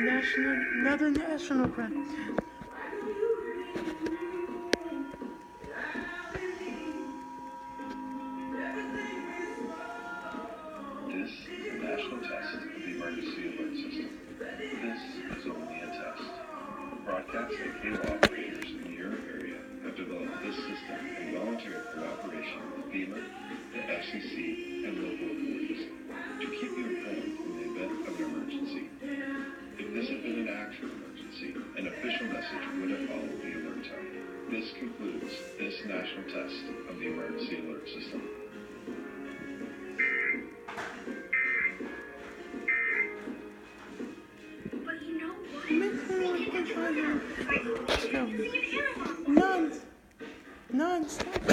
Another national pride. This is a national test of the emergency alert system. This is only a test. Broadcast and cable operators in your area have developed this system in voluntary cooperation with FEMA, the FCC, and local authorities to keep you informed in the event of an emergency. If this had been an actual emergency, an official message would have followed the alert tone. This concludes this national test of the emergency alert system. Non-stop.